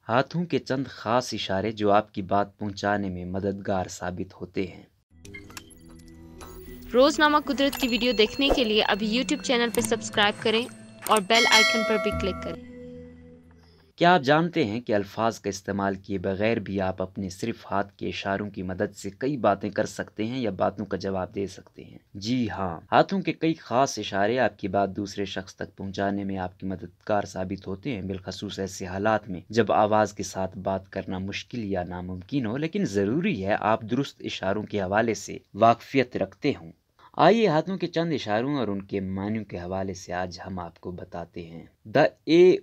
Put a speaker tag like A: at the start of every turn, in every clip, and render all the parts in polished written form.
A: ہاتھوں کے چند خاص اشارے جو آپ کی بات پہنچانے میں مددگار ثابت ہوتے ہیں۔
B: روزنامہ قدرت کی ویڈیو دیکھنے کے لیے ابھی یوٹیوب چینل پر سبسکرائب کریں اور بیل آئیکن پر بھی کلک کریں۔
A: کیا آپ جانتے ہیں کہ الفاظ کا استعمال کیے بغیر بھی آپ اپنے صرف ہاتھ کے اشاروں کی مدد سے کئی باتیں کر سکتے ہیں یا باتوں کا جواب دے سکتے ہیں؟ جی ہاں، ہاتھوں کے کئی خاص اشارے آپ کی بات دوسرے شخص تک پہنچانے میں آپ کی مددگار ثابت ہوتے ہیں، بالخصوص ایسے حالات میں جب آواز کے ساتھ بات کرنا مشکل یا ناممکن ہو، لیکن ضروری ہے آپ درست اشاروں کے حوالے سے واقفیت رکھتے ہوں۔ آئیے ہاتھوں کے چند اشاروں اور ان کے معنیوں کے حوالے سے آج ہم آپ کو بتاتے ہیں۔ دا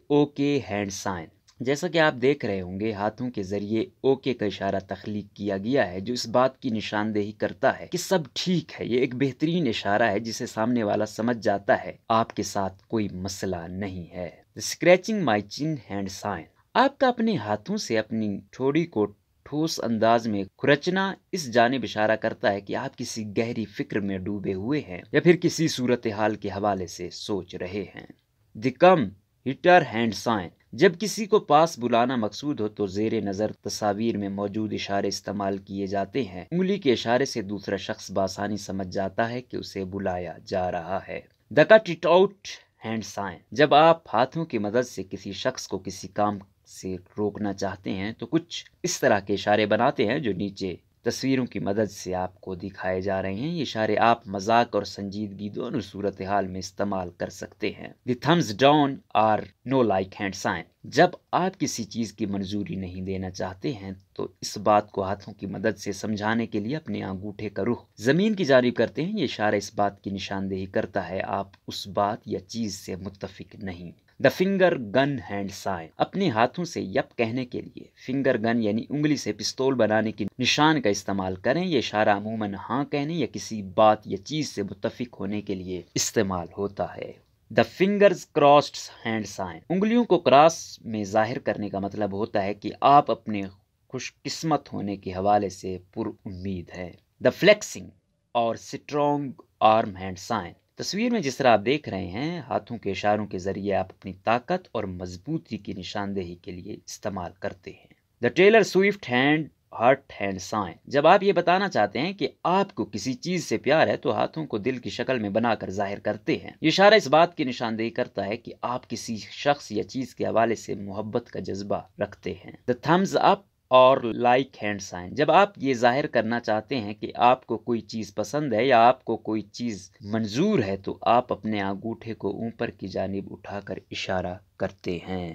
A: اوکے ہینڈ سائن۔ جیسا کہ آپ دیکھ رہے ہوں گے، ہاتھوں کے ذریعے اوکے کا اشارہ تخلیق کیا گیا ہے جو اس بات کی نشاندہی کرتا ہے کہ سب ٹھیک ہے۔ یہ ایک بہترین اشارہ ہے جسے سامنے والا سمجھ جاتا ہے آپ کے ساتھ کوئی مسئلہ نہیں ہے۔ اسکریچنگ مائی چن ہینڈ سائن۔ آپ کا اپنے ہاتھوں سے اپنی ٹھوڑی کو ٹھوس انداز میں کھرچنا اس جانب اشارہ کرتا ہے کہ آپ کسی گہری فکر میں ڈوبے ہوئے ہیں یا پھر کسی صورتحال کے حوالے سے سوچ رہے ہیں۔ دی کم ہٹر ہینڈ سائن۔ جب کسی کو پاس بلانا مقصود ہو تو زیر نظر تصاویر میں موجود اشارے استعمال کیے جاتے ہیں۔ انگلی کے اشارے سے دوسرا شخص بآسانی سمجھ جاتا ہے کہ اسے بلایا جا رہا ہے۔ The cut it out hand sign. جب آپ ہاتھوں کی مدد سے کسی شخص کو کسی کام سے روکنا چاہتے ہیں تو کچھ اس طرح کے اشارے بناتے ہیں جو نیچے تصویروں کی مدد سے آپ کو دکھائے جا رہے ہیں۔ یہ اشارے آپ مذاق اور سنجیدگی دونوں صورتحال میں استعمال کر سکتے ہیں۔ دی تھمز ڈاؤن اور نو لائک ہینڈ سائن۔ جب آپ کسی چیز کی منظوری نہیں دینا چاہتے ہیں تو اس بات کو ہاتھوں کی مدد سے سمجھانے کے لیے اپنے انگوٹھے کا رخ زمین کی جانب کرتے ہیں۔ یہ اشارہ اس بات کی نشاندہی کرتا ہے آپ اس بات یا چیز سے متفق نہیں۔ The finger gun hand sign. اپنے ہاتھوں سے یپ کہنے کے لیے فنگر گن یعنی انگلی سے پستول بنانے کی نشان کا استعمال کریں۔ یہ اشارہ عموماً ہاں کہنے یا کسی بات یا چیز سے متفق ہونے کے لیے استعمال ہوتا ہے۔ دا فنگرز کراسڈ ہینڈ سائن۔ انگلیوں کو کراس میں ظاہر کرنے کا مطلب ہوتا ہے کہ آپ اپنے خوش قسمت ہونے کے حوالے سے پر امید ہیں۔ دا فلیکسنگ اور اسٹرانگ آرم ہینڈ سائن۔ تصویر میں جس طرح آپ دیکھ رہے ہیں، ہاتھوں کے اشاروں کے ذریعے آپ اپنی طاقت اور مضبوطی کی نشاندہی کے لیے استعمال کرتے ہیں۔ The Taylor Swift hand heart hand sign. جب آپ یہ بتانا چاہتے ہیں کہ آپ کو کسی چیز سے پیار ہے تو ہاتھوں کو دل کی شکل میں بنا کر ظاہر کرتے ہیں۔ یہ اشارہ اس بات کی نشاندہی کرتا ہے کہ آپ کسی شخص یا چیز کے حوالے سے محبت کا جذبہ رکھتے ہیں۔ دا تھمز اپ اور لائک ہینڈ سائن۔ جب آپ یہ ظاہر کرنا چاہتے ہیں کہ آپ کو کوئی چیز پسند ہے یا آپ کو کوئی چیز منظور ہے تو آپ اپنے انگوٹھے کو اوپر کی جانب اٹھا کر اشارہ کرتے ہیں۔